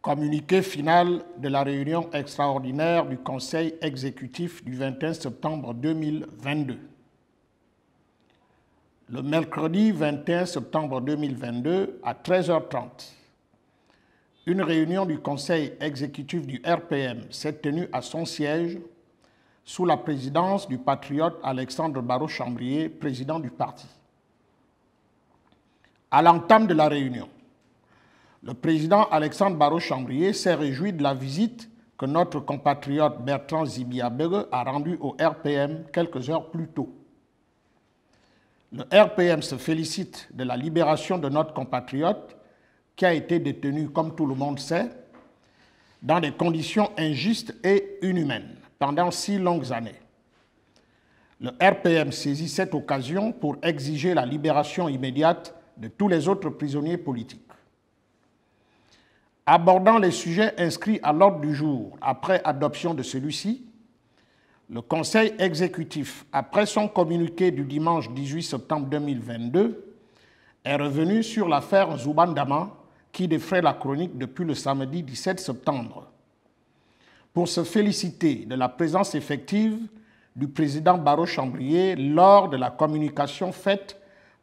Communiqué final de la réunion extraordinaire du Conseil exécutif du 21 septembre 2022. Le mercredi 21 septembre 2022 à 13h30, une réunion du Conseil exécutif du RPM s'est tenue à son siège sous la présidence du patriote Alexandre Barrot-Chambrier, président du parti. À l'entame de la réunion, le président Alexandre Barrot-Chambrier s'est réjoui de la visite que notre compatriote Bertrand Zibiabege a rendue au RPM quelques heures plus tôt. Le RPM se félicite de la libération de notre compatriote qui a été détenu, comme tout le monde sait, dans des conditions injustes et inhumaines pendant 6 longues années. Le RPM saisit cette occasion pour exiger la libération immédiate de tous les autres prisonniers politiques. Abordant les sujets inscrits à l'ordre du jour après adoption de celui-ci, le Conseil exécutif, après son communiqué du dimanche 18 septembre 2022, est revenu sur l'affaire Zubandama qui défraie la chronique depuis le samedi 17 septembre. Pour se féliciter de la présence effective du président Barrot-Chambrier lors de la communication faite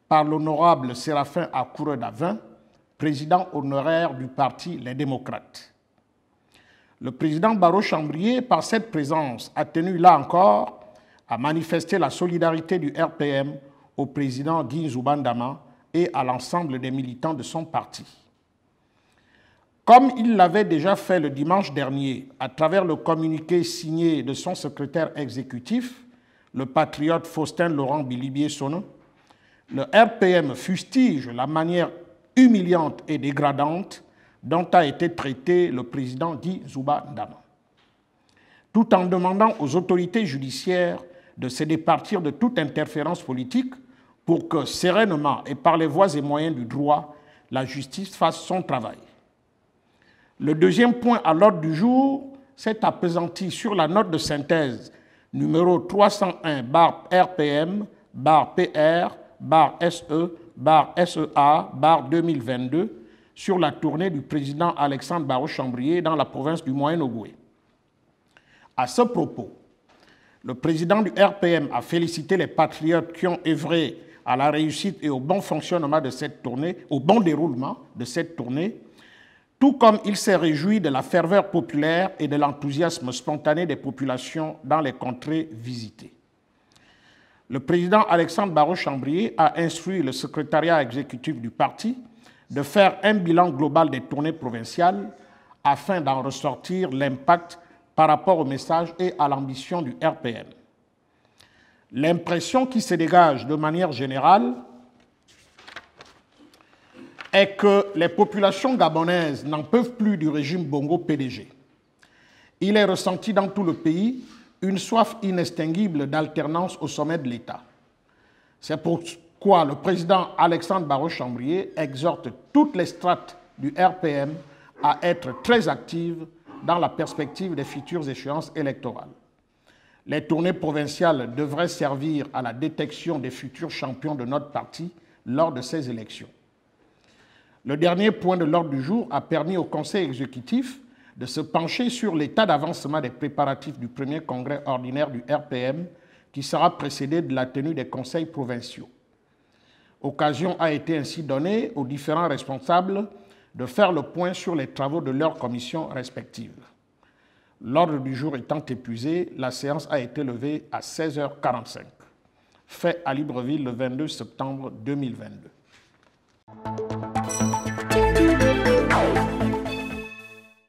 par l'honorable Séraphin Akoureux-Davin, président honoraire du parti Les Démocrates. Le président Barrot-Chambrier, par cette présence, a tenu là encore à manifester la solidarité du RPM au président Guy Zubandama et à l'ensemble des militants de son parti. Comme il l'avait déjà fait le dimanche dernier à travers le communiqué signé de son secrétaire exécutif, le patriote Faustin Laurent Bilibié-Sono, le RPM fustige la manière humiliante et dégradante dont a été traité le président Guy Zubandama, tout en demandant aux autorités judiciaires de se départir de toute interférence politique pour que, sereinement et par les voies et moyens du droit, la justice fasse son travail. Le deuxième point à l'ordre du jour s'est appesanti sur la note de synthèse numéro 301-PR-PR-SE-SEA-2022 sur la tournée du président Alexandre Barrot-Chambrier dans la province du Moyen-Ogooué. À ce propos, le président du RPM a félicité les patriotes qui ont œuvré à la réussite et au bon fonctionnement de cette tournée, au bon déroulement de cette tournée, tout comme il s'est réjoui de la ferveur populaire et de l'enthousiasme spontané des populations dans les contrées visitées. Le président Alexandre Barrot-Chambrier a instruit le secrétariat exécutif du parti de faire un bilan global des tournées provinciales afin d'en ressortir l'impact par rapport au message et à l'ambition du RPM. L'impression qui se dégage de manière générale est que les populations gabonaises n'en peuvent plus du régime Bongo PDG. Il est ressenti dans tout le pays une soif inextinguible d'alternance au sommet de l'État. C'est pourquoi le président Alexandre Barrot-Chambrier exhorte toutes les strates du RPM à être très actives dans la perspective des futures échéances électorales. Les tournées provinciales devraient servir à la détection des futurs champions de notre parti lors de ces élections. Le dernier point de l'ordre du jour a permis au Conseil exécutif de se pencher sur l'état d'avancement des préparatifs du premier congrès ordinaire du RPM qui sera précédé de la tenue des conseils provinciaux. Occasion a été ainsi donnée aux différents responsables de faire le point sur les travaux de leurs commissions respectives. L'ordre du jour étant épuisé, la séance a été levée à 16h45. Fait à Libreville le 22 septembre 2022.